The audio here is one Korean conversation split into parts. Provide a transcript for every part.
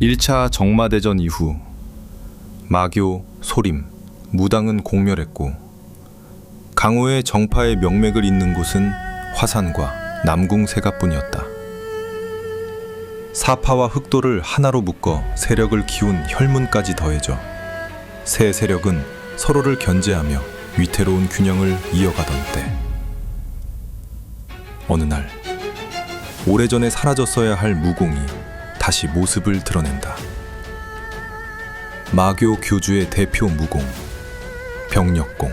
1차 정마대전 이후 마교, 소림, 무당은 공멸했고 강호의 정파의 명맥을 잇는 곳은 화산과 남궁세가뿐이었다. 사파와 흑도를 하나로 묶어 세력을 키운 혈문까지 더해져 세 세력은 서로를 견제하며 위태로운 균형을 이어가던 때, 어느 날 오래전에 사라졌어야 할 무공이 다시 모습을 드러낸다. 마교 교주의 대표 무공, 병력공.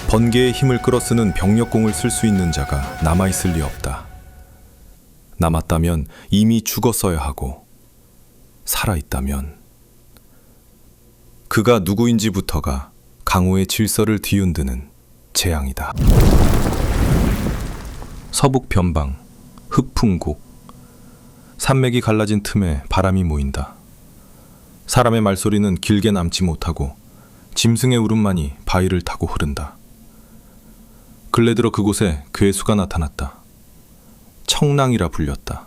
번개의 힘을 끌어쓰는 병력공을 쓸 수 있는 자가 남아있을 리 없다. 남았다면 이미 죽었어야 하고, 살아있다면 그가 누구인지부터가 강호의 질서를 뒤흔드는 재앙이다. 서북 변방, 흑풍곡. 산맥이 갈라진 틈에 바람이 모인다. 사람의 말소리는 길게 남지 못하고 짐승의 울음만이 바위를 타고 흐른다. 근래 들어 그곳에 괴수가 나타났다. 청랑이라 불렸다.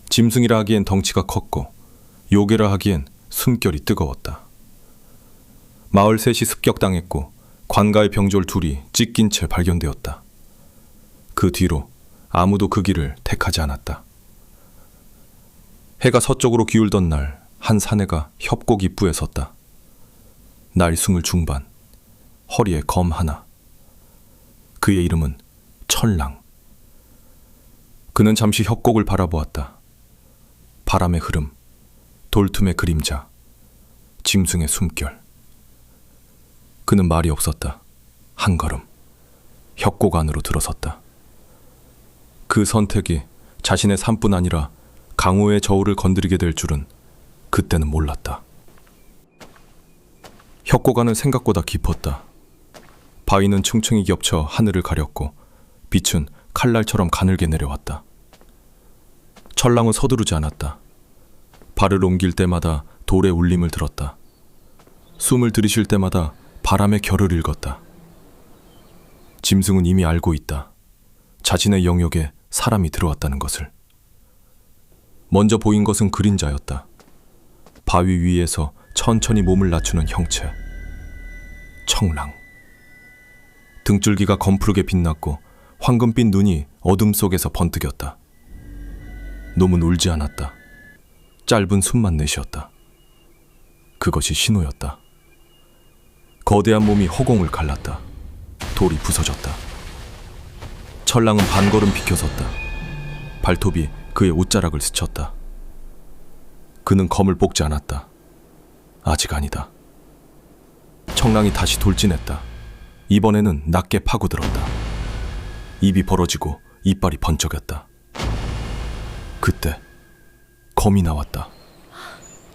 짐승이라 하기엔 덩치가 컸고 요괴라 하기엔 숨결이 뜨거웠다. 마을 셋이 습격당했고 관가의 병졸 둘이 찢긴 채 발견되었다. 그 뒤로 아무도 그 길을 택하지 않았다. 해가 서쪽으로 기울던 날, 한 사내가 협곡 입구에 섰다. 나이 20 중반, 허리에 검 하나. 그의 이름은 천랑. 그는 잠시 협곡을 바라보았다. 바람의 흐름, 돌틈의 그림자, 짐승의 숨결. 그는 말이 없었다. 한 걸음, 협곡 안으로 들어섰다. 그 선택이 자신의 삶뿐 아니라 강호의 저울을 건드리게 될 줄은 그때는 몰랐다. 협곡 안은 생각보다 깊었다. 바위는 층층이 겹쳐 하늘을 가렸고 빛은 칼날처럼 가늘게 내려왔다. 천랑은 서두르지 않았다. 발을 옮길 때마다 돌의 울림을 들었다. 숨을 들이쉴 때마다 바람의 결을 읽었다. 짐승은 이미 알고 있다. 자신의 영역에 사람이 들어왔다는 것을. 먼저 보인 것은 그림자였다. 바위 위에서 천천히 몸을 낮추는 형체. 청랑. 등줄기가 검푸르게 빛났고 황금빛 눈이 어둠 속에서 번뜩였다. 놈은 울지 않았다. 짧은 숨만 내쉬었다. 그것이 신호였다. 거대한 몸이 허공을 갈랐다. 돌이 부서졌다. 천랑은 반걸음 비켜섰다. 발톱이 그의 옷자락을 스쳤다. 그는 검을 뽑지 않았다. 아직 아니다. 청랑이 다시 돌진했다. 이번에는 낮게 파고들었다. 입이 벌어지고 이빨이 번쩍였다. 그때 검이 나왔다.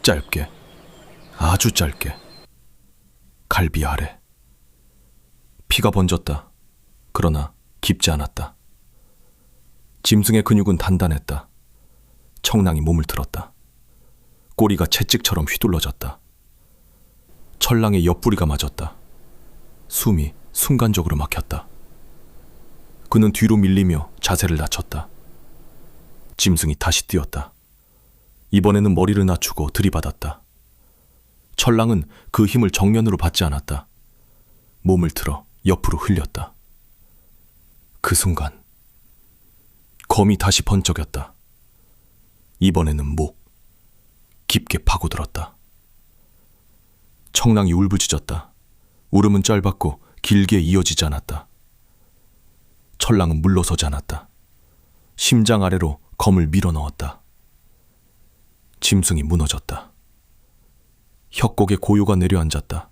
짧게, 아주 짧게. 갈비 아래. 피가 번졌다. 그러나 깊지 않았다. 짐승의 근육은 단단했다. 청랑이 몸을 들었다. 꼬리가 채찍처럼 휘둘러졌다. 천랑의 옆구리가 맞았다. 숨이 순간적으로 막혔다. 그는 뒤로 밀리며 자세를 낮췄다. 짐승이 다시 뛰었다. 이번에는 머리를 낮추고 들이받았다. 천랑은 그 힘을 정면으로 받지 않았다. 몸을 틀어 옆으로 흘렸다. 그 순간 검이 다시 번쩍였다. 이번에는 목, 깊게 파고들었다. 청랑이 울부짖었다. 울음은 짧았고 길게 이어지지 않았다. 천랑은 물러서지 않았다. 심장 아래로 검을 밀어넣었다. 짐승이 무너졌다. 협곡에 고요가 내려앉았다.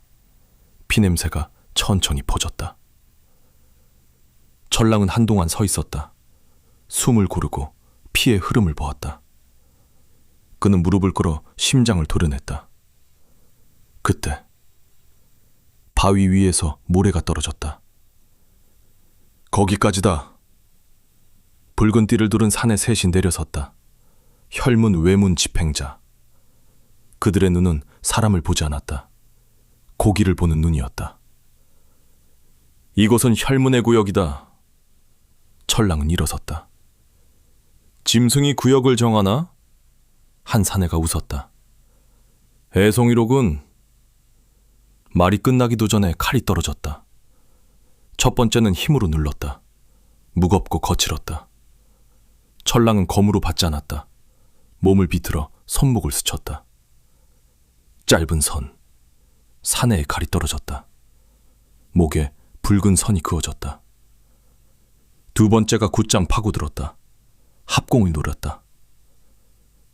피냄새가 천천히 퍼졌다. 천랑은 한동안 서 있었다. 숨을 고르고 피의 흐름을 보았다. 그는 무릎을 꿇어 심장을 도려냈다. 그때 바위 위에서 모래가 떨어졌다. 거기까지다. 붉은 띠를 두른 사내 셋이 내려섰다. 혈문 외문 집행자. 그들의 눈은 사람을 보지 않았다. 고기를 보는 눈이었다. 이곳은 혈문의 구역이다. 천랑은 일어섰다. 짐승이 구역을 정하나? 한 사내가 웃었다. 애송이로군. 말이 끝나기도 전에 칼이 떨어졌다. 첫 번째는 힘으로 눌렀다. 무겁고 거칠었다. 철랑은 검으로 받지 않았다. 몸을 비틀어 손목을 스쳤다. 짧은 선, 사내의 칼이 떨어졌다. 목에 붉은 선이 그어졌다. 두 번째가 곧장 파고들었다. 합공을 노렸다.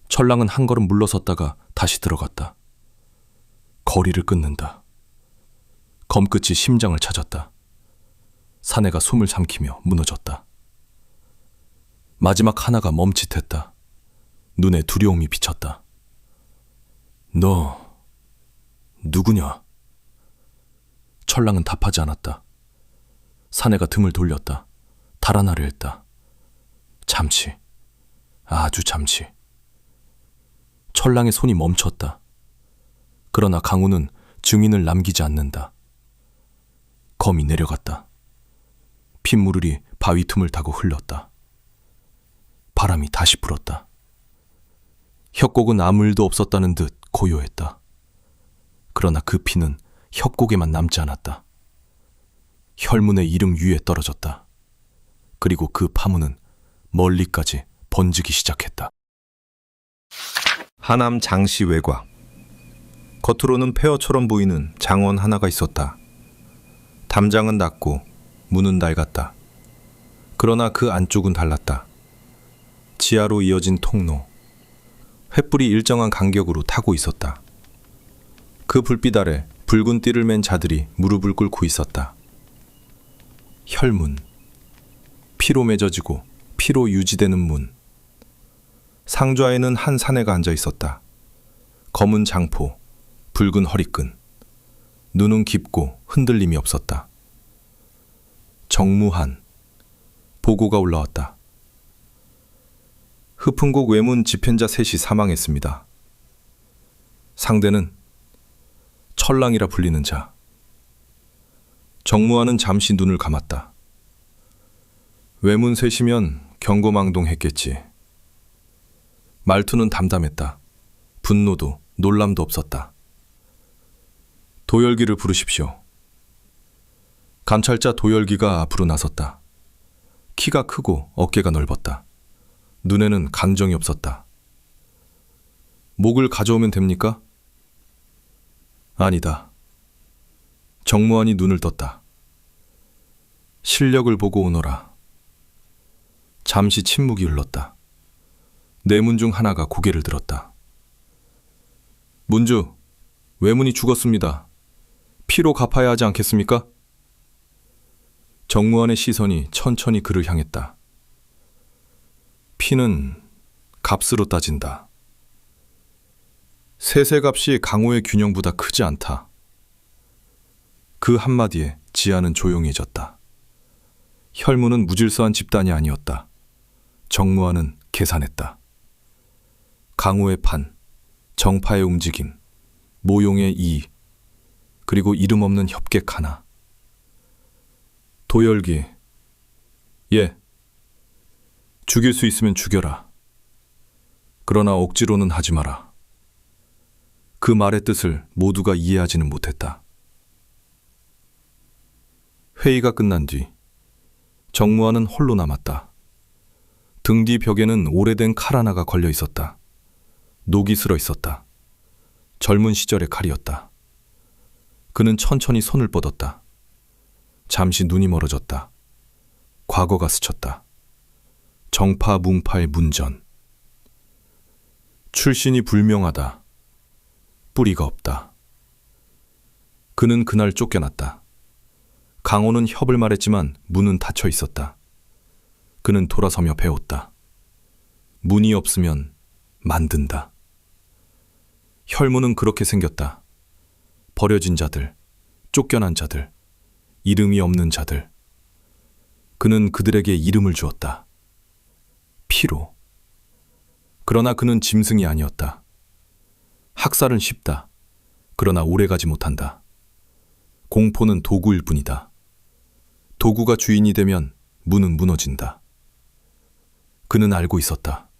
철랑은 한 걸음 물러섰다가 다시 들어갔다. 거리를 끊는다. 검끝이 심장을 찾았다. 사내가 숨을 삼키며 무너졌다. 마지막 하나가 멈칫했다. 눈에 두려움이 비쳤다. 너 누구냐? 철랑은 답하지 않았다. 사내가 등을 돌렸다. 달아나려 했다. 잠시, 아주 잠시. 철랑의 손이 멈췄다. 그러나 강우는 증인을 남기지 않는다. 검이 내려갔다. 핏무를이 바위 틈을 타고 흘렀다. 바람이 다시 불었다. 협곡은 아무 일도 없었다는 듯 고요했다. 그러나 그 피는 협곡에만 남지 않았다. 혈문의 이름 위에 떨어졌다. 그리고 그 파문은 멀리까지 번지기 시작했다. 하남 장씨 외곽. 겉으로는 폐허처럼 보이는 장원 하나가 있었다. 담장은 낮고 문은 낡았다. 그러나 그 안쪽은 달랐다. 지하로 이어진 통로. 횃불이 일정한 간격으로 타고 있었다. 그 불빛 아래 붉은 띠를 맨 자들이 무릎을 꿇고 있었다. 혈문. 피로 맺어지고 피로 유지되는 문. 상좌에는 한 사내가 앉아 있었다. 검은 장포, 붉은 허리끈. 눈은 깊고 흔들림이 없었다. 정무한. 보고가 올라왔다. 흐풍곡 외문 집행자 셋이 사망했습니다. 상대는 철랑이라 불리는 자. 정무한은 잠시 눈을 감았다. 외문 셋이면 경고망동했겠지. 말투는 담담했다. 분노도 놀람도 없었다. 도열기를 부르십시오. 감찰자 도열기가 앞으로 나섰다. 키가 크고 어깨가 넓었다. 눈에는 감정이 없었다. 목을 가져오면 됩니까? 아니다. 정무환이 눈을 떴다. 실력을 보고 오너라. 잠시 침묵이 흘렀다. 네 문 중 하나가 고개를 들었다. 문주, 외문이 죽었습니다. 피로 갚아야 하지 않겠습니까? 정무환의 시선이 천천히 그를 향했다. 피는 값으로 따진다. 세세값이 강호의 균형보다 크지 않다. 그 한마디에 지하는 조용해졌다. 혈문은 무질서한 집단이 아니었다. 정무환은 계산했다. 강호의 판, 정파의 움직임, 모용의 이, 그리고 이름 없는 협객 하나. 도열기. 예. 죽일 수 있으면 죽여라. 그러나 억지로는 하지 마라. 그 말의 뜻을 모두가 이해하지는 못했다. 회의가 끝난 뒤 정무환은 홀로 남았다. 등 뒤 벽에는 오래된 칼 하나가 걸려 있었다. 녹이 슬어 있었다. 젊은 시절의 칼이었다. 그는 천천히 손을 뻗었다. 잠시 눈이 멀어졌다. 과거가 스쳤다. 정파 뭉파의 문전. 출신이 불명하다. 뿌리가 없다. 그는 그날 쫓겨났다. 강호는 협을 말했지만 문은 닫혀 있었다. 그는 돌아서며 배웠다. 문이 없으면 만든다. 혈문은 그렇게 생겼다. 버려진 자들, 쫓겨난 자들, 이름이 없는 자들. 그는 그들에게 이름을 주었다. 피로. 그러나 그는 짐승이 아니었다. 학살은 쉽다. 그러나 오래가지 못한다. 공포는 도구일 뿐이다. 도구가 주인이 되면 문은 무너진다. 그는 알고 있었다.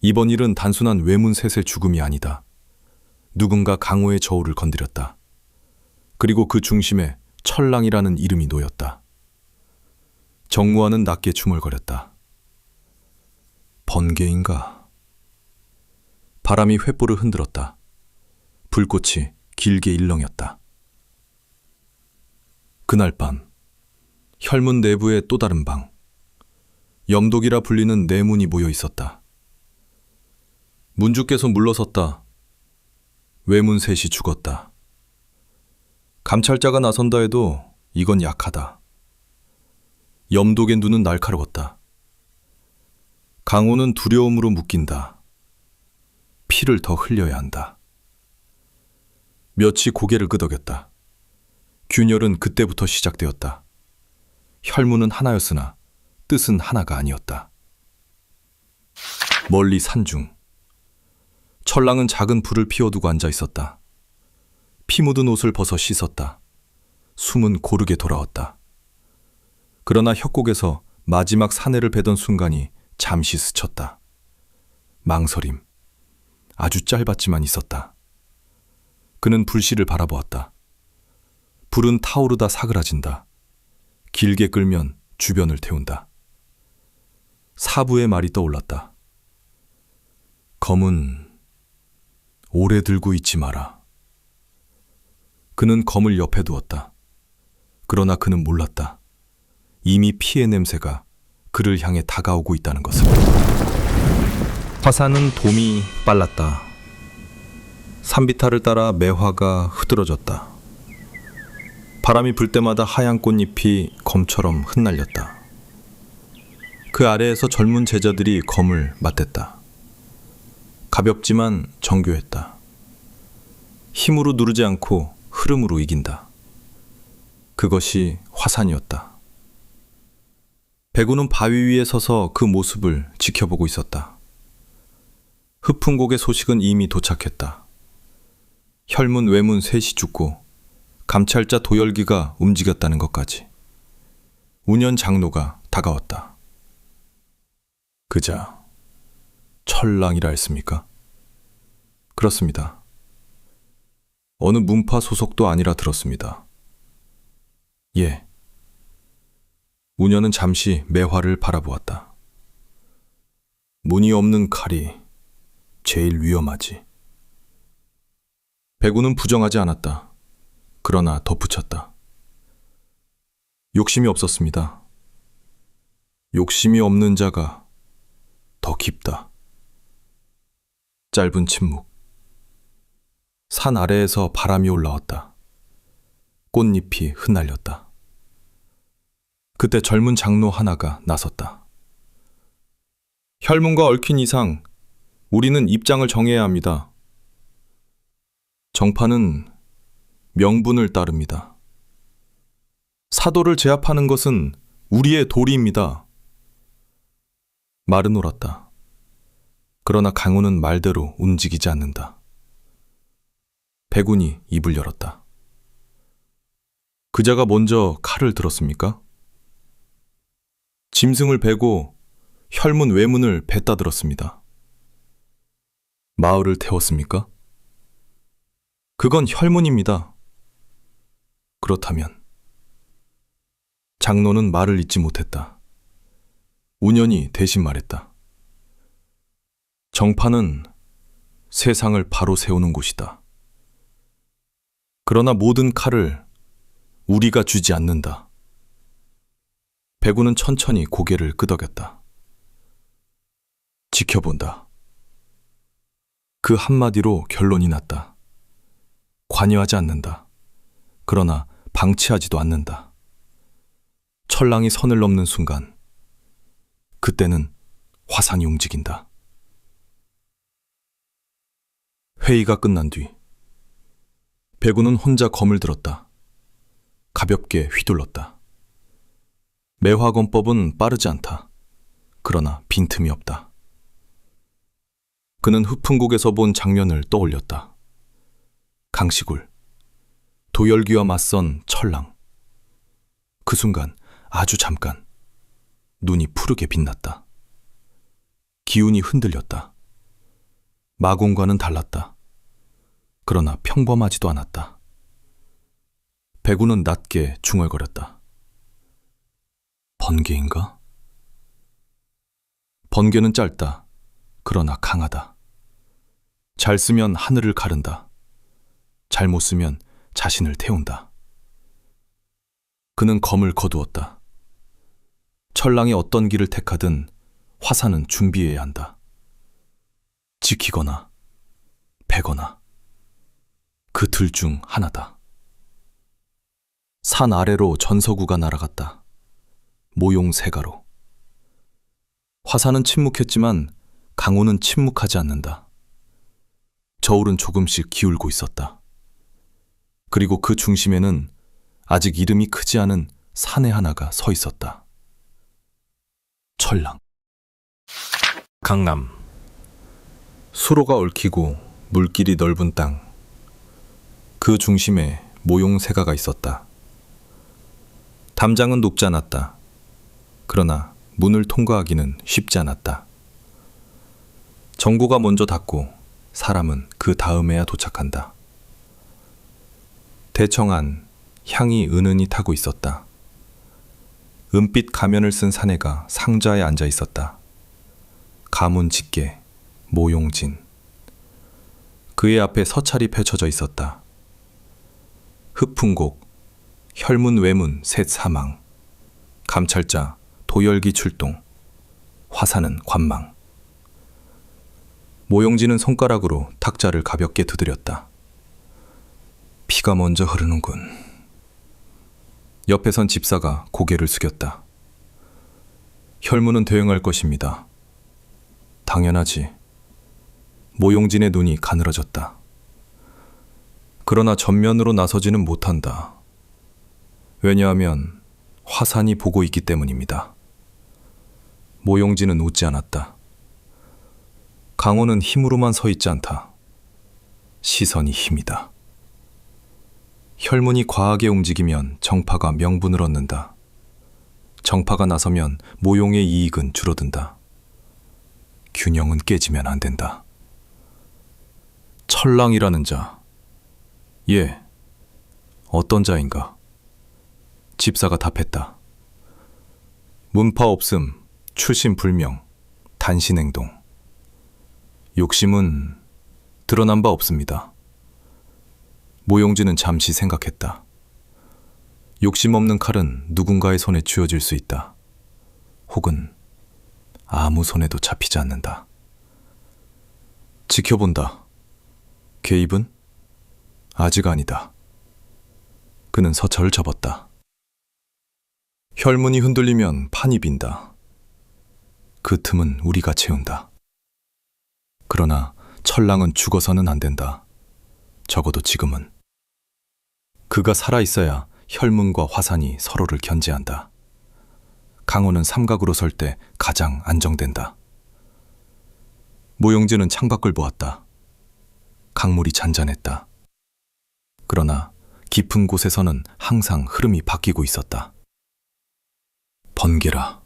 이번 일은 단순한 외문셋의 죽음이 아니다. 누군가 강호의 저울을 건드렸다. 그리고 그 중심에 철랑이라는 이름이 놓였다. 정무환은 낮게 중얼거렸다. 번개인가? 바람이 횃불을 흔들었다. 불꽃이 길게 일렁였다. 그날 밤, 혈문 내부의 또 다른 방, 염독이라 불리는 내문이 모여 있었다. 문주께서 물러섰다. 외문셋이 죽었다. 감찰자가 나선다 해도 이건 약하다. 염독의 눈은 날카로웠다. 강호는 두려움으로 묶인다. 피를 더 흘려야 한다. 몇이 고개를 끄덕였다. 균열은 그때부터 시작되었다. 혈문은 하나였으나 뜻은 하나가 아니었다. 멀리 산중, 철랑은 작은 불을 피워두고 앉아 있었다. 피 묻은 옷을 벗어 씻었다. 숨은 고르게 돌아왔다. 그러나 협곡에서 마지막 사내를 베던 순간이 잠시 스쳤다. 망설임, 아주 짧았지만 있었다. 그는 불씨를 바라보았다. 불은 타오르다 사그라진다. 길게 끌면 주변을 태운다. 사부의 말이 떠올랐다. 검은 오래 들고 있지 마라. 그는 검을 옆에 두었다. 그러나 그는 몰랐다. 이미 피의 냄새가 그를 향해 다가오고 있다는 것을. 화산은 돔이 빨랐다. 산비탈을 따라 매화가 흐드러졌다. 바람이 불 때마다 하얀 꽃잎이 검처럼 흩날렸다. 그 아래에서 젊은 제자들이 검을 맞댔다. 가볍지만 정교했다. 힘으로 누르지 않고 흐름으로 이긴다. 그것이 화산이었다. 배구는 바위 위에 서서 그 모습을 지켜보고 있었다. 흡풍곡의 소식은 이미 도착했다. 혈문 외문 셋이 죽고 감찰자 도열기가 움직였다는 것까지. 운현 장로가 다가왔다. 그자 철랑이라 했습니까? 그렇습니다. 어느 문파 소속도 아니라 들었습니다. 예. 운현은 잠시 매화를 바라보았다. 무늬 없는 칼이 제일 위험하지. 배구는 부정하지 않았다. 그러나 덧붙였다. 욕심이 없었습니다. 욕심이 없는 자가 더 깊다. 짧은 침묵. 산 아래에서 바람이 올라왔다. 꽃잎이 흩날렸다. 그때 젊은 장로 하나가 나섰다. 혈문과 얽힌 이상 우리는 입장을 정해야 합니다. 정파는 명분을 따릅니다. 사도를 제압하는 것은 우리의 도리입니다. 말은 옳았다. 그러나 강호는 말대로 움직이지 않는다. 배군이 입을 열었다. 그자가 먼저 칼을 들었습니까? 짐승을 베고 혈문 외문을 뱉다 들었습니다. 마을을 태웠습니까? 그건 혈문입니다. 그렇다면 장로는 말을 잇지 못했다. 운현이 대신 말했다. 정파는 세상을 바로 세우는 곳이다. 그러나 모든 칼을 우리가 주지 않는다. 배구는 천천히 고개를 끄덕였다. 지켜본다. 그 한마디로 결론이 났다. 관여하지 않는다. 그러나 방치하지도 않는다. 철랑이 선을 넘는 순간, 그때는 화산이 움직인다. 회의가 끝난 뒤, 배구는 혼자 검을 들었다. 가볍게 휘둘렀다. 매화검법은 빠르지 않다. 그러나 빈틈이 없다. 그는 흡풍곡에서 본 장면을 떠올렸다. 강시굴, 도열기와 맞선 철랑. 그 순간, 아주 잠깐, 눈이 푸르게 빛났다. 기운이 흔들렸다. 마공과는 달랐다. 그러나 평범하지도 않았다. 배구는 낮게 중얼거렸다. 번개인가? 번개는 짧다. 그러나 강하다. 잘 쓰면 하늘을 가른다. 잘못 쓰면 자신을 태운다. 그는 검을 거두었다. 철랑이 어떤 길을 택하든 화산은 준비해야 한다. 지키거나 베거나 그 둘 중 하나다. 산 아래로 전서구가 날아갔다. 모용세가로. 화산은 침묵했지만 강호는 침묵하지 않는다. 저울은 조금씩 기울고 있었다. 그리고 그 중심에는 아직 이름이 크지 않은 사내 하나가 서 있었다. 철랑. 강남. 수로가 얽히고 물길이 넓은 땅. 그 중심에 모용세가가 있었다. 담장은 높지 않았다. 그러나 문을 통과하기는 쉽지 않았다. 정고가 먼저 닫고 사람은 그 다음에야 도착한다. 대청 안 향이 은은히 타고 있었다. 은빛 가면을 쓴 사내가 상자에 앉아 있었다. 가문 직계 모용진. 그의 앞에 서찰이 펼쳐져 있었다. 흡풍곡, 혈문 외문 셋 사망, 감찰자 도열기 출동, 화사는 관망. 모용진은 손가락으로 탁자를 가볍게 두드렸다. 피가 먼저 흐르는군. 옆에 선 집사가 고개를 숙였다. 혈문은 대응할 것입니다. 당연하지. 모용진의 눈이 가늘어졌다. 그러나 전면으로 나서지는 못한다. 왜냐하면 화산이 보고 있기 때문입니다. 모용진은 웃지 않았다. 강호는 힘으로만 서 있지 않다. 시선이 힘이다. 혈문이 과하게 움직이면 정파가 명분을 얻는다. 정파가 나서면 모용의 이익은 줄어든다. 균형은 깨지면 안 된다. 철랑이라는 자. 예. 어떤 자인가? 집사가 답했다. 문파 없음, 출신 불명, 단신행동. 욕심은 드러난 바 없습니다. 모용진은 잠시 생각했다. 욕심 없는 칼은 누군가의 손에 쥐어질 수 있다. 혹은 아무 손에도 잡히지 않는다. 지켜본다. 개입은? 아직 아니다. 그는 서철을 접었다. 혈문이 흔들리면 판이 빈다. 그 틈은 우리가 채운다. 그러나 철랑은 죽어서는 안 된다. 적어도 지금은. 그가 살아있어야 혈문과 화산이 서로를 견제한다. 강호는 삼각으로 설 때 가장 안정된다. 모용진은 창밖을 보았다. 강물이 잔잔했다. 그러나 깊은 곳에서는 항상 흐름이 바뀌고 있었다. 번개라.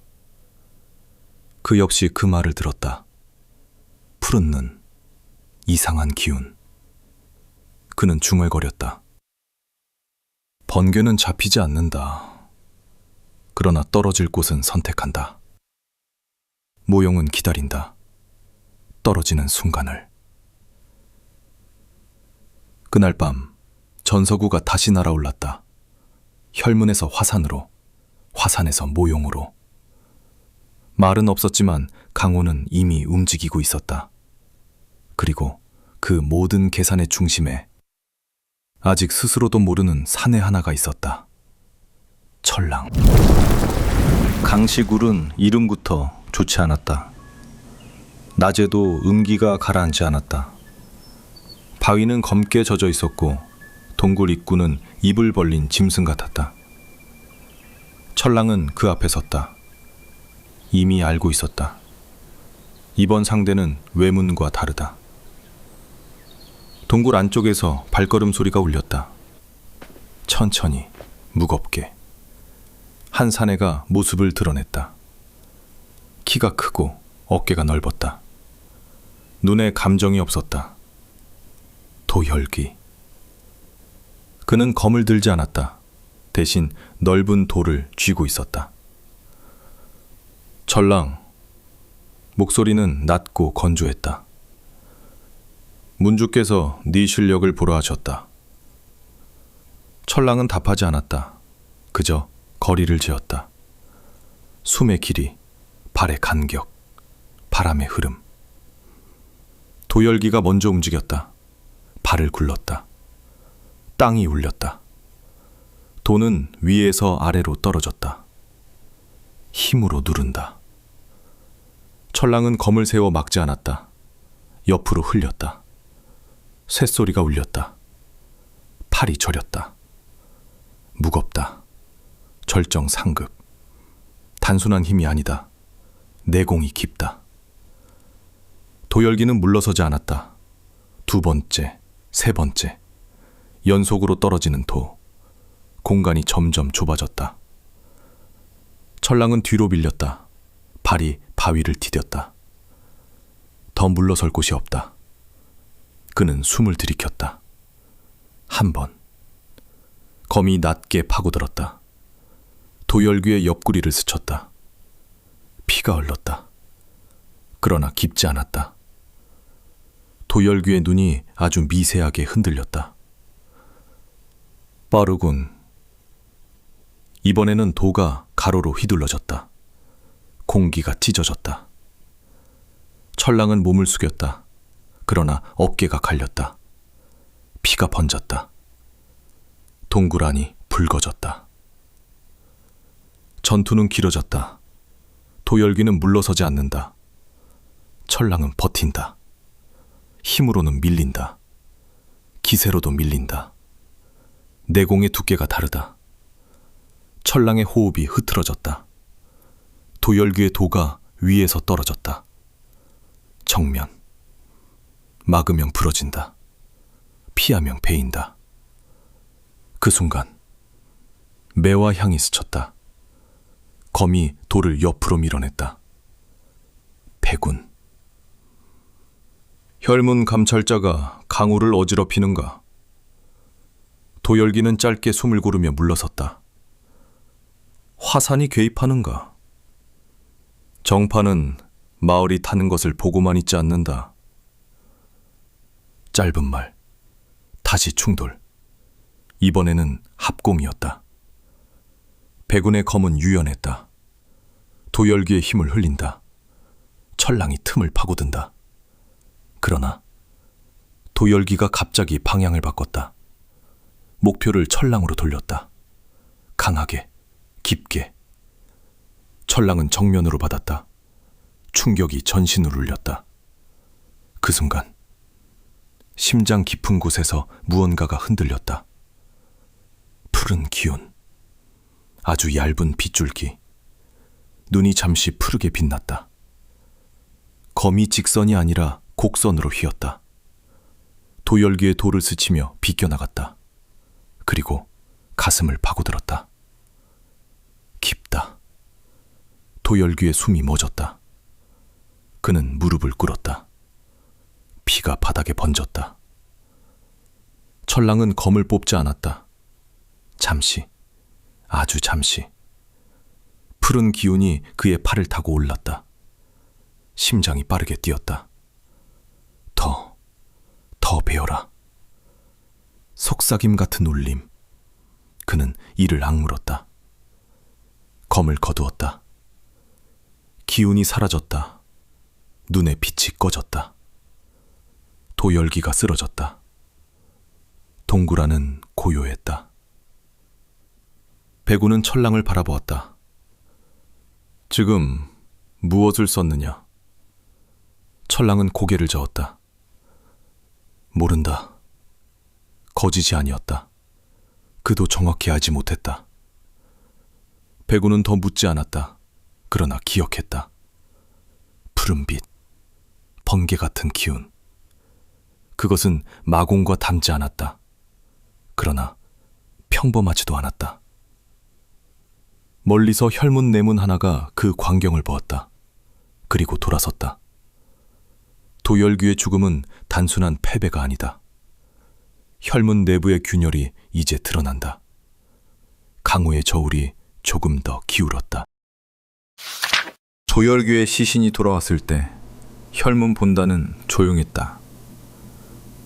그 역시 그 말을 들었다. 푸른 눈, 이상한 기운. 그는 중얼거렸다. 번개는 잡히지 않는다. 그러나 떨어질 곳은 선택한다. 모용은 기다린다. 떨어지는 순간을. 그날 밤 전서구가 다시 날아올랐다. 혈문에서 화산으로, 화산에서 모용으로. 말은 없었지만 강호는 이미 움직이고 있었다. 그리고 그 모든 계산의 중심에 아직 스스로도 모르는 사내 하나가 있었다. 철랑. 강시굴은 이름부터 좋지 않았다. 낮에도 음기가 가라앉지 않았다. 바위는 검게 젖어 있었고 동굴 입구는 입을 벌린 짐승 같았다. 철랑은 그 앞에 섰다. 이미 알고 있었다. 이번 상대는 외문과 다르다. 동굴 안쪽에서 발걸음 소리가 울렸다. 천천히, 무겁게. 한 사내가 모습을 드러냈다. 키가 크고 어깨가 넓었다. 눈에 감정이 없었다. 도열기. 그는 검을 들지 않았다. 대신 넓은 돌을 쥐고 있었다. 철랑. 목소리는 낮고 건조했다. 문주께서 네 실력을 보라 하셨다. 철랑은 답하지 않았다. 그저 거리를 재었다. 숨의 길이, 발의 간격, 바람의 흐름. 도열기가 먼저 움직였다. 발을 굴렀다. 땅이 울렸다. 돌은 위에서 아래로 떨어졌다. 힘으로 누른다. 철랑은 검을 세워 막지 않았다. 옆으로 흘렸다. 쇳소리가 울렸다. 팔이 저렸다. 무겁다. 절정상급. 단순한 힘이 아니다. 내공이 깊다. 도열기는 물러서지 않았다. 두 번째, 세 번째. 연속으로 떨어지는 도. 공간이 점점 좁아졌다. 철랑은 뒤로 밀렸다. 발이 바위를 디뎠다. 더 물러설 곳이 없다. 그는 숨을 들이켰다. 한 번. 검이 낮게 파고들었다. 도열귀의 옆구리를 스쳤다. 피가 흘렀다. 그러나 깊지 않았다. 도열귀의 눈이 아주 미세하게 흔들렸다. 빠르군. 이번에는 도가 가로로 휘둘러졌다. 공기가 찢어졌다. 철랑은 몸을 숙였다. 그러나 어깨가 갈렸다. 피가 번졌다. 동그라니 붉어졌다. 전투는 길어졌다. 도열귀는 물러서지 않는다. 철랑은 버틴다. 힘으로는 밀린다. 기세로도 밀린다. 내공의 두께가 다르다. 철랑의 호흡이 흐트러졌다. 도열귀의 도가 위에서 떨어졌다. 정면. 막으면 부러진다. 피하면 베인다. 그 순간 매와 향이 스쳤다. 검이 돌을 옆으로 밀어냈다. 패군. 혈문 감찰자가 강우를 어지럽히는가? 도열기는 짧게 숨을 고르며 물러섰다. 화산이 개입하는가? 정파는 마을이 타는 것을 보고만 있지 않는다. 짧은 말, 다시 충돌. 이번에는 합공이었다. 백운의 검은 유연했다. 도열기의 힘을 흘린다. 철랑이 틈을 파고든다. 그러나 도열기가 갑자기 방향을 바꿨다. 목표를 철랑으로 돌렸다. 강하게, 깊게. 철랑은 정면으로 받았다. 충격이 전신을 울렸다. 그 순간 심장 깊은 곳에서 무언가가 흔들렸다. 푸른 기운. 아주 얇은 빗줄기. 눈이 잠시 푸르게 빛났다. 검이 직선이 아니라 곡선으로 휘었다. 도열기의 돌을 스치며 비껴나갔다. 그리고 가슴을 파고들었다. 깊다. 도열기의 숨이 멎었다. 그는 무릎을 꿇었다. 피가 바닥에 번졌다. 철랑은 검을 뽑지 않았다. 잠시, 아주 잠시. 푸른 기운이 그의 팔을 타고 올랐다. 심장이 빠르게 뛰었다. 더 베어라. 속삭임 같은 울림. 그는 이를 악물었다. 검을 거두었다. 기운이 사라졌다. 눈에 빛이 꺼졌다. 도열기가 쓰러졌다. 동굴안은 고요했다. 백우는 철랑을 바라보았다. 지금 무엇을 썼느냐? 철랑은 고개를 저었다. 모른다. 거짓이 아니었다. 그도 정확히 알지 못했다. 백우는 더 묻지 않았다. 그러나 기억했다. 푸른빛, 번개 같은 기운. 그것은 마공과 닮지 않았다. 그러나 평범하지도 않았다. 멀리서 혈문 내문 하나가 그 광경을 보았다. 그리고 돌아섰다. 도열귀의 죽음은 단순한 패배가 아니다. 혈문 내부의 균열이 이제 드러난다. 강호의 저울이 조금 더 기울었다. 도열귀의 시신이 돌아왔을 때 혈문 본단은 조용했다.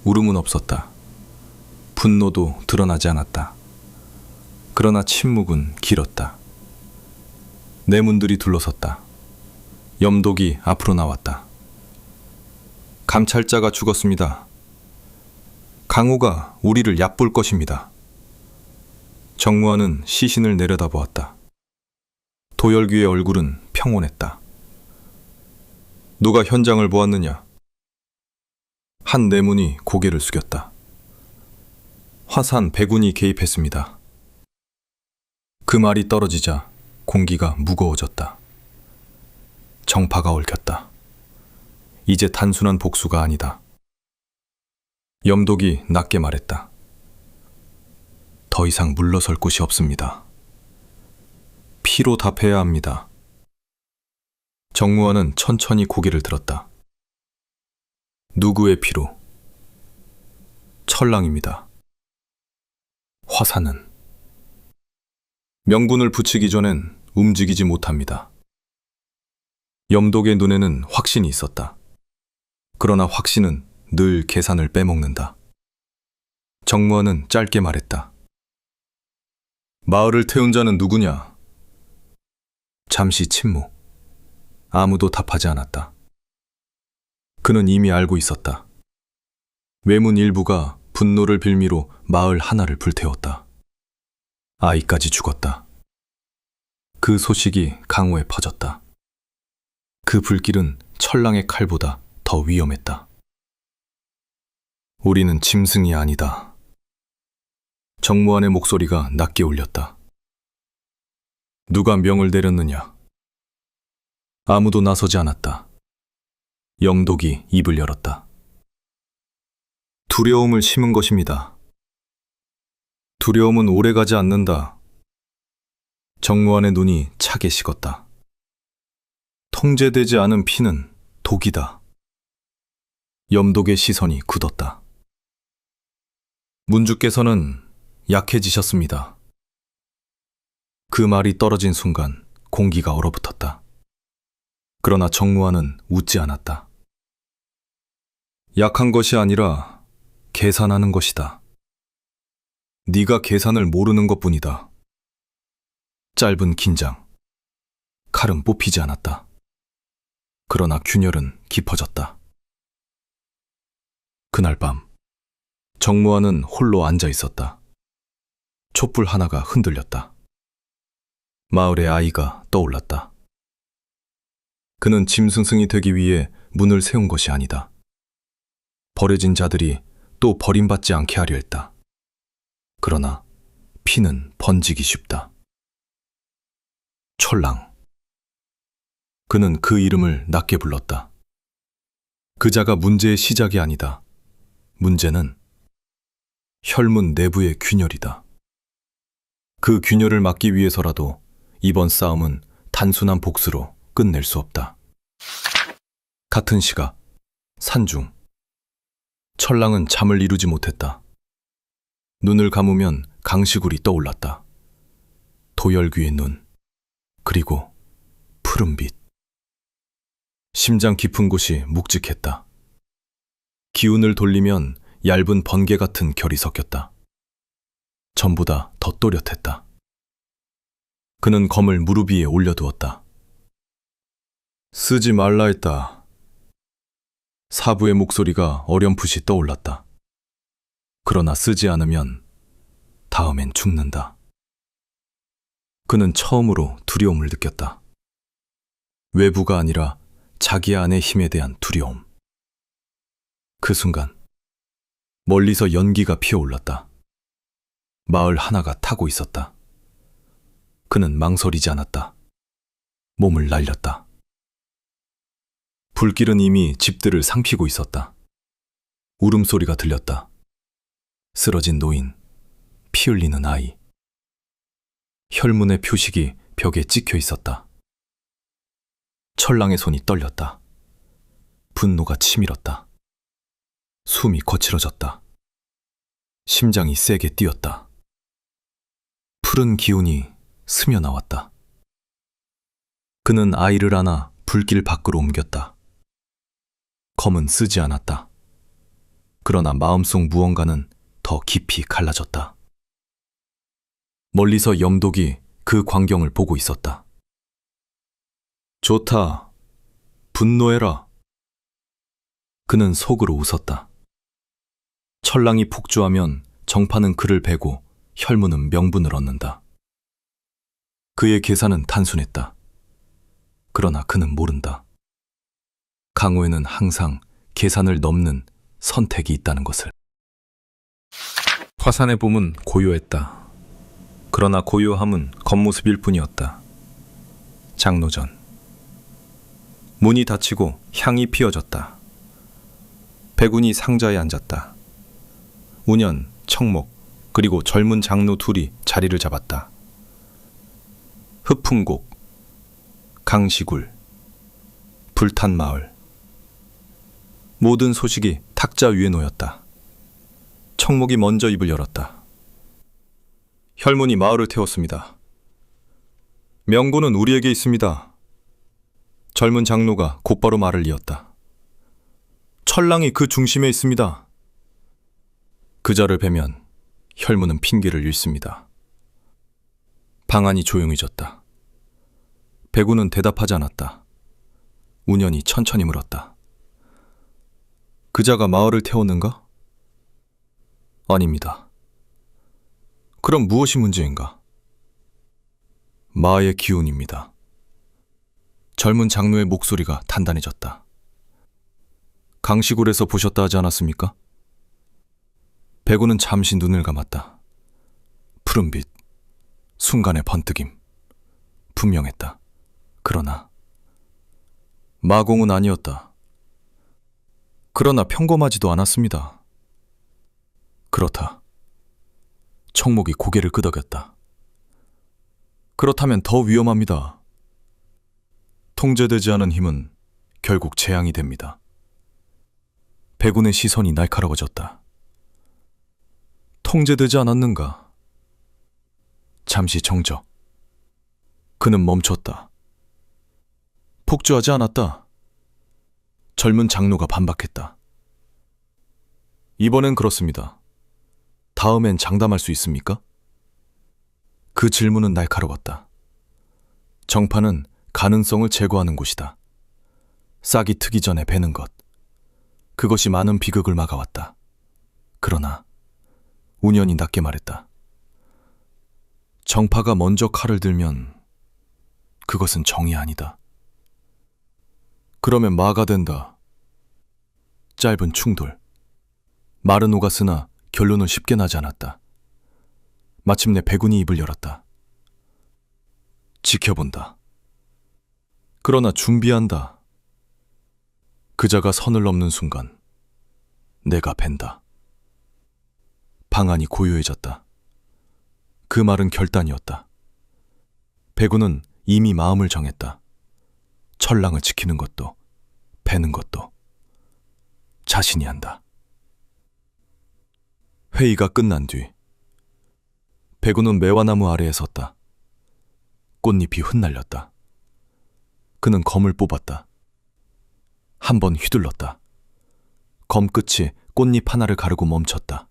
울음은 없었다. 분노도 드러나지 않았다. 그러나 침묵은 길었다. 내문들이 둘러섰다. 염독이 앞으로 나왔다. 감찰자가 죽었습니다. 강호가 우리를 얕볼 것입니다. 정무환은 시신을 내려다보았다. 도열귀의 얼굴은 평온했다. 누가 현장을 보았느냐? 한 내문이 고개를 숙였다. 화산 백운이 개입했습니다. 그 말이 떨어지자 공기가 무거워졌다. 정파가 얽혔다. 이제 단순한 복수가 아니다. 염독이 낮게 말했다. 더 이상 물러설 곳이 없습니다. 피로 답해야 합니다. 정무원은 천천히 고개를 들었다. 누구의 피로? 철랑입니다. 화산은 명분을 붙이기 전엔 움직이지 못합니다. 염독의 눈에는 확신이 있었다. 그러나 확신은 늘 계산을 빼먹는다. 정무원은 짧게 말했다. 마을을 태운 자는 누구냐? 잠시 침묵. 아무도 답하지 않았다. 그는 이미 알고 있었다. 외문 일부가 분노를 빌미로 마을 하나를 불태웠다. 아이까지 죽었다. 그 소식이 강호에 퍼졌다. 그 불길은 철랑의 칼보다 더 위험했다. 우리는 짐승이 아니다. 정무환의 목소리가 낮게 울렸다. 누가 명을 내렸느냐? 아무도 나서지 않았다. 영독이 입을 열었다. 두려움을 심은 것입니다. 두려움은 오래가지 않는다. 정무환의 눈이 차게 식었다. 통제되지 않은 피는 독이다. 염독의 시선이 굳었다. 문주께서는 약해지셨습니다. 그 말이 떨어진 순간 공기가 얼어붙었다. 그러나 정무환은 웃지 않았다. 약한 것이 아니라 계산하는 것이다. 네가 계산을 모르는 것뿐이다. 짧은 긴장. 칼은 뽑히지 않았다. 그러나 균열은 깊어졌다. 그날 밤 정무환은 홀로 앉아 있었다. 촛불 하나가 흔들렸다. 마을의 아이가 떠올랐다. 그는 짐승승이 되기 위해 문을 세운 것이 아니다. 버려진 자들이 또 버림받지 않게 하려 했다. 그러나 피는 번지기 쉽다. 철랑. 그는 그 이름을 낮게 불렀다. 그자가 문제의 시작이 아니다. 문제는 혈문 내부의 균열이다. 그 균열을 막기 위해서라도 이번 싸움은 단순한 복수로 끝낼 수 없다. 같은 시각, 산중. 철랑은 잠을 이루지 못했다. 눈을 감으면 강시굴이 떠올랐다. 도열귀의 눈, 그리고 푸른빛. 심장 깊은 곳이 묵직했다. 기운을 돌리면 얇은 번개 같은 결이 섞였다. 전보다 더 또렷했다. 그는 검을 무릎 위에 올려두었다. 쓰지 말라 했다. 사부의 목소리가 어렴풋이 떠올랐다. 그러나 쓰지 않으면 다음엔 죽는다. 그는 처음으로 두려움을 느꼈다. 외부가 아니라 자기 안의 힘에 대한 두려움. 그 순간 멀리서 연기가 피어올랐다. 마을 하나가 타고 있었다. 그는 망설이지 않았다. 몸을 날렸다. 불길은 이미 집들을 상피고 있었다. 울음소리가 들렸다. 쓰러진 노인, 피 흘리는 아이. 혈문의 표식이 벽에 찍혀 있었다. 철랑의 손이 떨렸다. 분노가 치밀었다. 숨이 거칠어졌다. 심장이 세게 뛰었다. 푸른 기운이 스며나왔다. 그는 아이를 안아 불길 밖으로 옮겼다. 검은 쓰지 않았다. 그러나 마음속 무언가는 더 깊이 갈라졌다. 멀리서 염독이 그 광경을 보고 있었다. 좋다. 분노해라. 그는 속으로 웃었다. 철랑이 폭주하면 정파는 그를 베고 혈문은 명분을 얻는다. 그의 계산은 단순했다. 그러나 그는 모른다. 강호에는 항상 계산을 넘는 선택이 있다는 것을. 화산의 봄은 고요했다. 그러나 고요함은 겉모습일 뿐이었다. 장로전. 문이 닫히고 향이 피어졌다. 백운이 상자에 앉았다. 운현, 청목, 그리고 젊은 장로 둘이 자리를 잡았다. 흡풍곡, 강시굴, 불탄 마을. 모든 소식이 탁자 위에 놓였다. 청목이 먼저 입을 열었다. 혈문이 마을을 태웠습니다. 명분은 우리에게 있습니다. 젊은 장로가 곧바로 말을 이었다. 철랑이 그 중심에 있습니다. 그자를 뵈면 혈문은 핑계를 잃습니다. 방안이 조용해졌다. 백우는 대답하지 않았다. 운현이 천천히 물었다. 그자가 마을을 태웠는가? 아닙니다. 그럼 무엇이 문제인가? 마의 기운입니다. 젊은 장로의 목소리가 단단해졌다. 강시굴에서 보셨다 하지 않았습니까? 백우는 잠시 눈을 감았다. 푸른빛, 순간의 번뜩임. 분명했다. 그러나 마공은 아니었다. 그러나 평범하지도 않았습니다. 그렇다. 청목이 고개를 끄덕였다. 그렇다면 더 위험합니다. 통제되지 않은 힘은 결국 재앙이 됩니다. 백운의 시선이 날카로워졌다. 통제되지 않았는가? 잠시 정적. 그는 멈췄다. 폭주하지 않았다. 젊은 장로가 반박했다. 이번엔 그렇습니다. 다음엔 장담할 수 있습니까? 그 질문은 날카로웠다. 정파는 가능성을 제거하는 곳이다. 싹이 트기 전에 베는 것. 그것이 많은 비극을 막아왔다. 그러나 운현이 낮게 말했다. 정파가 먼저 칼을 들면 그것은 정이 아니다. 그러면 마가 된다. 짧은 충돌. 말은 오갔으나 결론은 쉽게 나지 않았다. 마침내 백운이 입을 열었다. 지켜본다. 그러나 준비한다. 그자가 선을 넘는 순간 내가 벤다. 방안이 고요해졌다. 그 말은 결단이었다. 백운은 이미 마음을 정했다. 철랑을 지키는 것도 베는 것도 자신이 한다. 회의가 끝난 뒤 백운은 매화나무 아래에 섰다. 꽃잎이 흩날렸다. 그는 검을 뽑았다. 한 번 휘둘렀다. 검 끝이 꽃잎 하나를 가르고 멈췄다.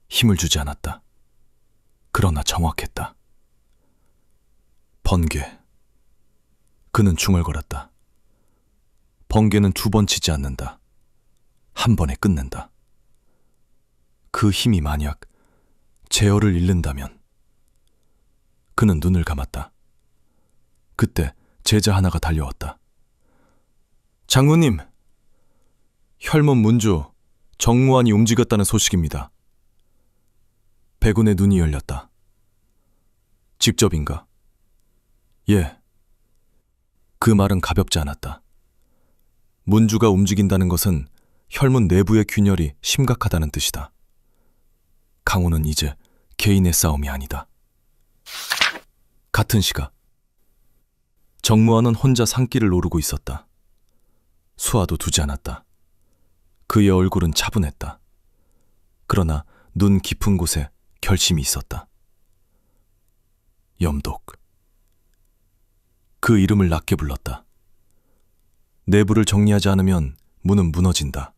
힘을 주지 않았다. 그러나 정확했다. 번개. 그는 중얼거렸다. 번개는 두 번 치지 않는다. 한 번에 끝낸다. 그 힘이 만약 제어를 잃는다면. 그는 눈을 감았다. 그때 제자 하나가 달려왔다. 장로님, 혈문 문주 정무환이 움직였다는 소식입니다. 백운의 눈이 열렸다. 직접인가? 예. 그 말은 가볍지 않았다. 문주가 움직인다는 것은 혈문 내부의 균열이 심각하다는 뜻이다. 강호는 이제 개인의 싸움이 아니다. 같은 시각 정무환은 혼자 산길을 오르고 있었다. 수화도 두지 않았다. 그의 얼굴은 차분했다. 그러나 눈 깊은 곳에 결심이 있었다. 염독. 그 이름을 낮게 불렀다. 내부를 정리하지 않으면 문은 무너진다.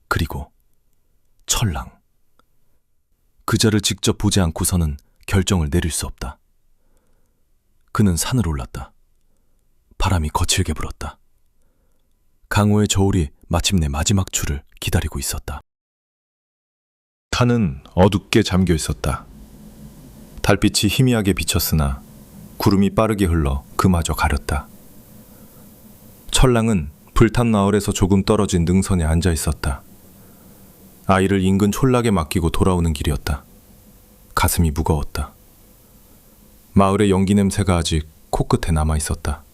그리고 철랑. 그자를 직접 보지 않고서는 결정을 내릴 수 없다. 그는 산을 올랐다. 바람이 거칠게 불었다. 강호의 저울이 마침내 마지막 줄을 기다리고 있었다. 산은 어둡게 잠겨 있었다. 달빛이 희미하게 비쳤으나 구름이 빠르게 흘러 그마저 가렸다. 철랑은 불탄 마을에서 조금 떨어진 능선에 앉아 있었다. 아이를 인근 촌락에 맡기고 돌아오는 길이었다. 가슴이 무거웠다. 마을의 연기 냄새가 아직 코끝에 남아 있었다.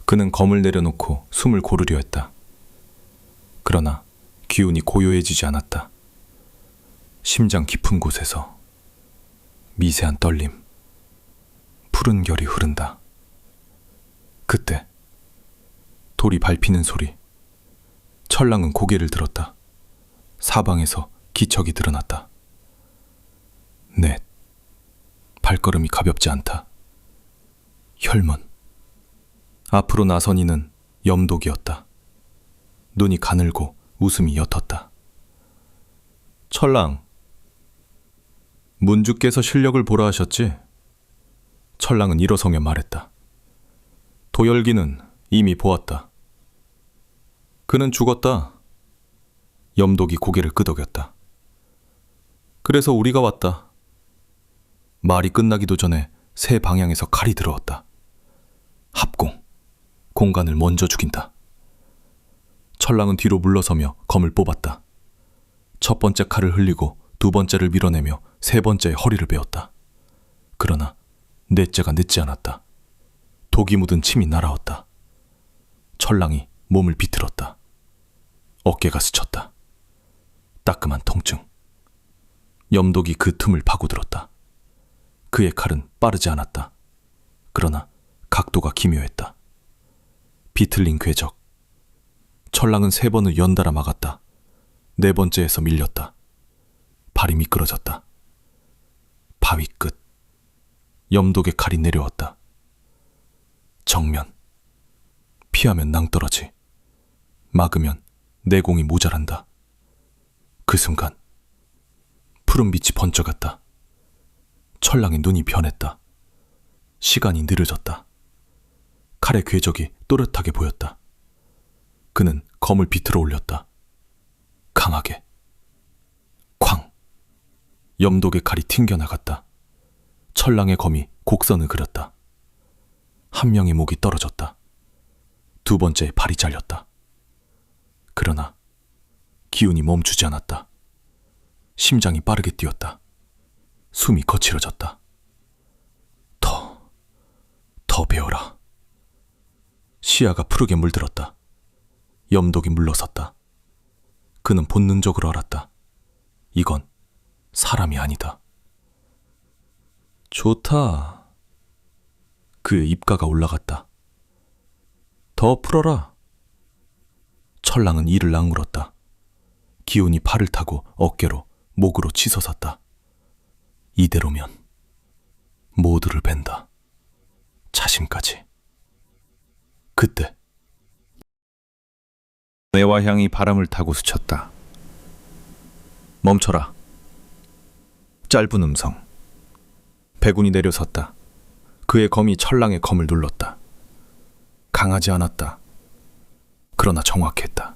그는 검을 내려놓고 숨을 고르려 했다. 그러나 기운이 고요해지지 않았다. 심장 깊은 곳에서 미세한 떨림, 푸른 결이 흐른다. 그때 돌이 밟히는 소리. 철랑은 고개를 들었다. 사방에서 기척이 드러났다. 넷. 발걸음이 가볍지 않다. 혈문. 앞으로 나선 이는 염독이었다. 눈이 가늘고 웃음이 옅었다. 철랑. 문주께서 실력을 보라 하셨지? 철랑은 일어서며 말했다. 도열기는 이미 보았다. 그는 죽었다. 염독이 고개를 끄덕였다. 그래서 우리가 왔다. 말이 끝나기도 전에 세 방향에서 칼이 들어왔다. 합공. 공간을 먼저 죽인다. 철랑은 뒤로 물러서며 검을 뽑았다. 첫 번째 칼을 흘리고 두 번째를 밀어내며 세 번째의 허리를 베었다. 그러나 넷째가 늦지 않았다. 독이 묻은 침이 날아왔다. 철랑이 몸을 비틀었다. 어깨가 스쳤다. 따끔한 통증. 염독이 그 틈을 파고들었다. 그의 칼은 빠르지 않았다. 그러나 각도가 기묘했다. 비틀린 궤적. 철랑은 세 번을 연달아 막았다. 네 번째에서 밀렸다. 발이 미끄러졌다. 바위 끝. 염독의 칼이 내려왔다. 정면. 피하면 낭떠러지. 막으면 내공이 모자란다. 그 순간 푸른 빛이 번쩍였다. 철랑의 눈이 변했다. 시간이 느려졌다. 칼의 궤적이 또렷하게 보였다. 그는 검을 비틀어 올렸다. 강하게. 쾅. 염독의 칼이 튕겨나갔다. 철랑의 검이 곡선을 그렸다. 한 명의 목이 떨어졌다. 두 번째의 발이 잘렸다. 그러나 기운이 멈추지 않았다. 심장이 빠르게 뛰었다. 숨이 거칠어졌다. 더 베어라. 시야가 푸르게 물들었다. 염독이 물러섰다. 그는 본능적으로 알았다. 이건 사람이 아니다. 좋다. 그의 입가가 올라갔다. 더 풀어라. 철랑은 이를 악물었다. 기운이 팔을 타고 어깨로 목으로 치솟았다. 이대로면 모두를 벤다. 자신까지. 그때 내와 향이 바람을 타고 스쳤다. 멈춰라. 짧은 음성. 백운이 내려섰다. 그의 검이 철랑의 검을 눌렀다. 강하지 않았다. 그러나 정확했다.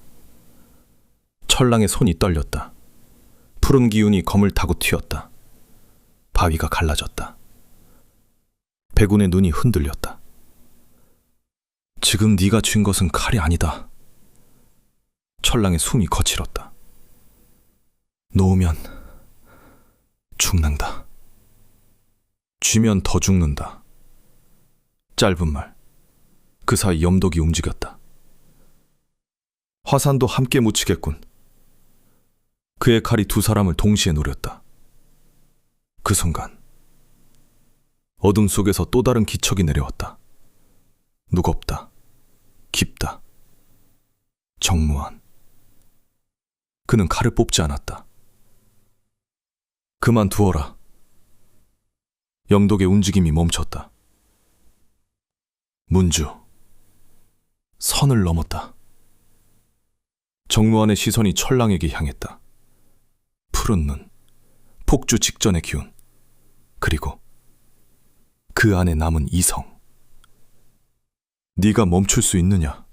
철랑의 손이 떨렸다. 푸른 기운이 검을 타고 튀었다. 바위가 갈라졌다. 백운의 눈이 흔들렸다. 지금 네가 쥔 것은 칼이 아니다. 철랑의 숨이 거칠었다. 놓으면 죽는다. 쥐면 더 죽는다. 짧은 말. 그 사이 염독이 움직였다. 화산도 함께 묻히겠군. 그의 칼이 두 사람을 동시에 노렸다. 그 순간 어둠 속에서 또 다른 기척이 내려왔다. 무겁다. 깊다. 정무환. 그는 칼을 뽑지 않았다. 그만두어라. 염독의 움직임이 멈췄다. 문주. 선을 넘었다. 정무환의 시선이 철랑에게 향했다. 푸른 눈, 폭주 직전의 기운, 그리고 그 안에 남은 이성. 네가 멈출 수 있느냐?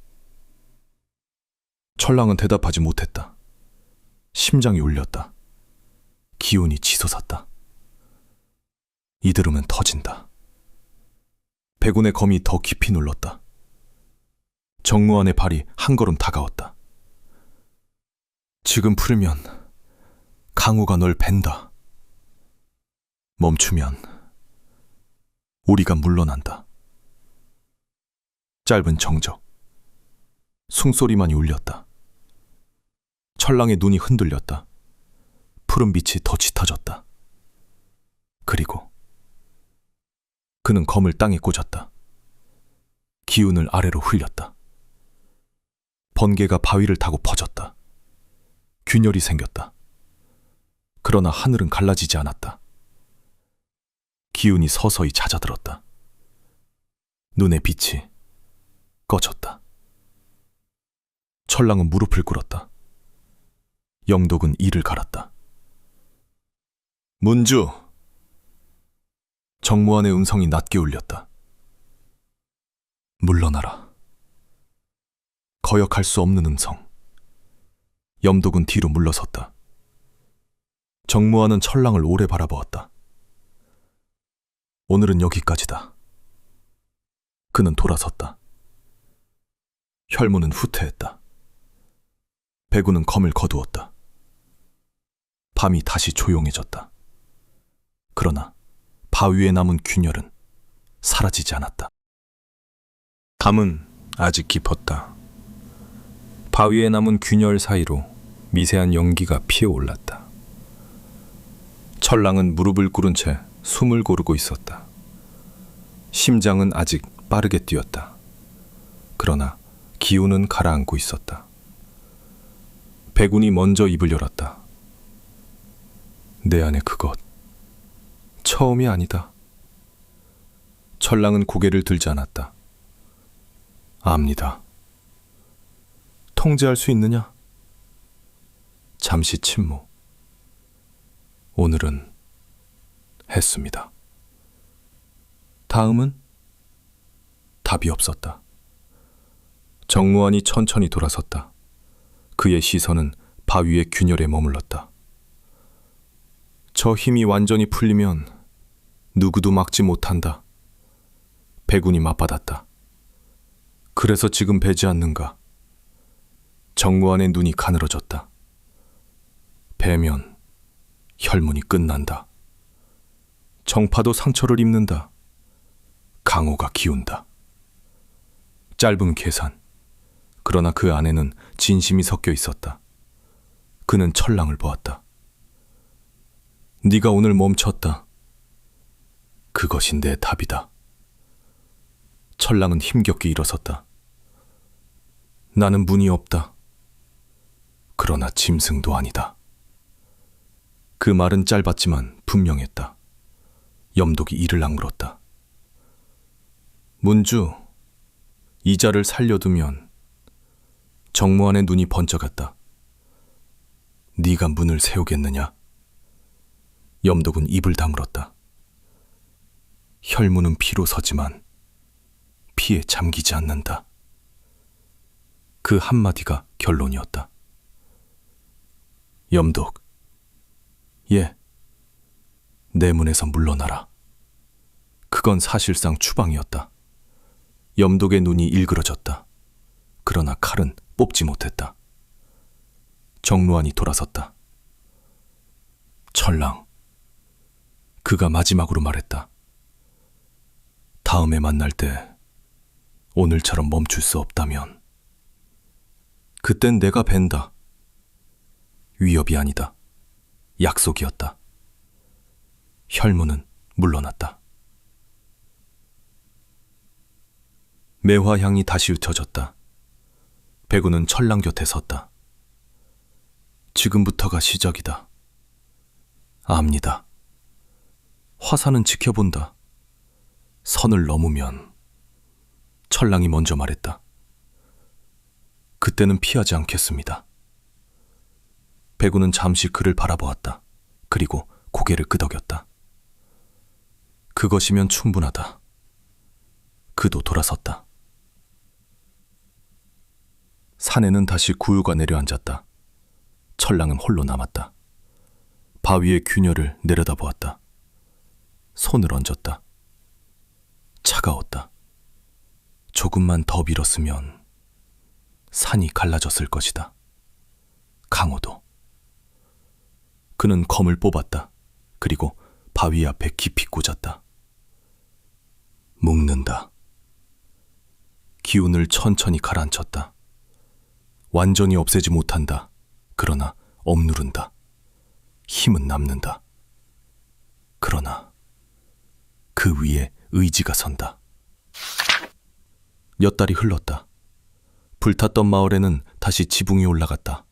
철랑은 대답하지 못했다. 심장이 울렸다. 기운이 치솟았다. 이대로면 터진다. 백운의 검이 더 깊이 눌렀다. 정무환의 발이 한 걸음 다가왔다. 지금 풀면 강호가 널 벤다. 멈추면 우리가 물러난다. 짧은 정적. 숭소리만이 울렸다. 철랑의 눈이 흔들렸다. 푸른 빛이 더 짙어졌다. 그리고 그는 검을 땅에 꽂았다. 기운을 아래로 흘렸다. 번개가 바위를 타고 퍼졌다. 균열이 생겼다. 그러나 하늘은 갈라지지 않았다. 기운이 서서히 잦아들었다. 눈의 빛이 꺼졌다. 철랑은 무릎을 꿇었다. 염독은 이를 갈았다. 문주! 정무환의 음성이 낮게 울렸다. 물러나라. 거역할 수 없는 음성. 염독은 뒤로 물러섰다. 정무환은 철랑을 오래 바라보았다. 오늘은 여기까지다. 그는 돌아섰다. 혈무는 후퇴했다. 백우는 검을 거두었다. 밤이 다시 조용해졌다. 그러나 바위에 남은 균열은 사라지지 않았다. 밤은 아직 깊었다. 바위에 남은 균열 사이로 미세한 연기가 피어올랐다. 철랑은 무릎을 꿇은 채 숨을 고르고 있었다. 심장은 아직 빠르게 뛰었다. 그러나 기운은 가라앉고 있었다. 백운이 먼저 입을 열었다. 내 안에 그것 처음이 아니다. 철랑은 고개를 들지 않았다. 압니다. 통제할 수 있느냐? 잠시 침묵. 오늘은 했습니다. 다음은? 답이 없었다. 정무환이 천천히 돌아섰다. 그의 시선은 바위의 균열에 머물렀다. 저 힘이 완전히 풀리면 누구도 막지 못한다. 백운이 맞받았다. 그래서 지금 배지 않는가? 정무환의 눈이 가늘어졌다. 배면 혈문이 끝난다. 정파도 상처를 입는다. 강호가 기운다. 짧은 계산. 그러나 그 안에는 진심이 섞여 있었다. 그는 철랑을 보았다. 네가 오늘 멈췄다. 그것이 내 답이다. 철랑은 힘겹게 일어섰다. 나는 문이 없다. 그러나 짐승도 아니다. 그 말은 짧았지만 분명했다. 염독이 이를 악물었다. 문주, 이자를 살려두면. 정무환의 눈이 번쩍였다. 네가 문을 세우겠느냐? 염독은 입을 다물었다. 혈문은 피로 서지만 피에 잠기지 않는다. 그 한마디가 결론이었다. 염독, 예, 내 문에서 물러나라. 그건 사실상 추방이었다. 염독의 눈이 일그러졌다. 그러나 칼은 뽑지 못했다. 정무환이 돌아섰다. 철랑, 그가 마지막으로 말했다. 다음에 만날 때 오늘처럼 멈출 수 없다면 그땐 내가 벤다. 위협이 아니다. 약속이었다. 혈무는 물러났다. 매화향이 다시 옅어졌다. 배구는 철랑 곁에 섰다. 지금부터가 시작이다. 압니다. 화사는 지켜본다. 선을 넘으면 철랑이 먼저 말했다. 그때는 피하지 않겠습니다. 배구는 잠시 그를 바라보았다. 그리고 고개를 끄덕였다. 그것이면 충분하다. 그도 돌아섰다. 산에는 다시 구유가 내려앉았다. 철랑은 홀로 남았다. 바위의 균열을 내려다보았다. 손을 얹었다. 차가웠다. 조금만 더 밀었으면 산이 갈라졌을 것이다. 강호도. 그는 검을 뽑았다. 그리고 바위 앞에 깊이 꽂았다. 묶는다. 기운을 천천히 가라앉혔다. 완전히 없애지 못한다. 그러나 억누른다. 힘은 남는다. 그러나 그 위에 의지가 선다. 몇 달이 흘렀다. 불탔던 마을에는 다시 지붕이 올라갔다.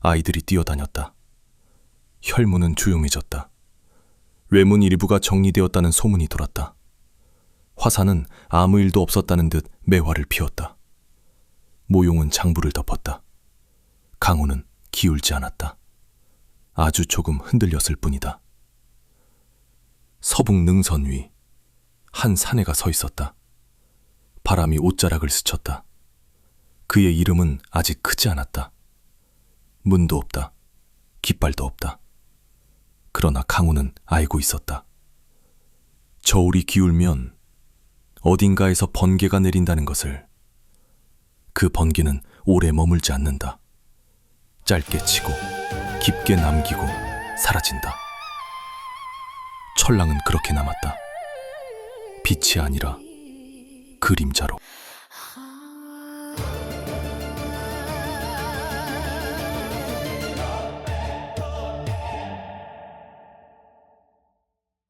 아이들이 뛰어다녔다. 혈문은 조용해졌다. 외문 일부가 정리되었다는 소문이 돌았다. 화사는 아무 일도 없었다는 듯 매화를 피웠다. 모용은 장부를 덮었다. 강호는 기울지 않았다. 아주 조금 흔들렸을 뿐이다. 서북 능선 위 한 사내가 서 있었다. 바람이 옷자락을 스쳤다. 그의 이름은 아직 크지 않았다. 문도 없다. 깃발도 없다. 그러나 강호는 알고 있었다. 저울이 기울면 어딘가에서 번개가 내린다는 것을. 그 번개는 오래 머물지 않는다. 짧게 치고 깊게 남기고 사라진다. 철랑은 그렇게 남았다. 빛이 아니라 그림자로.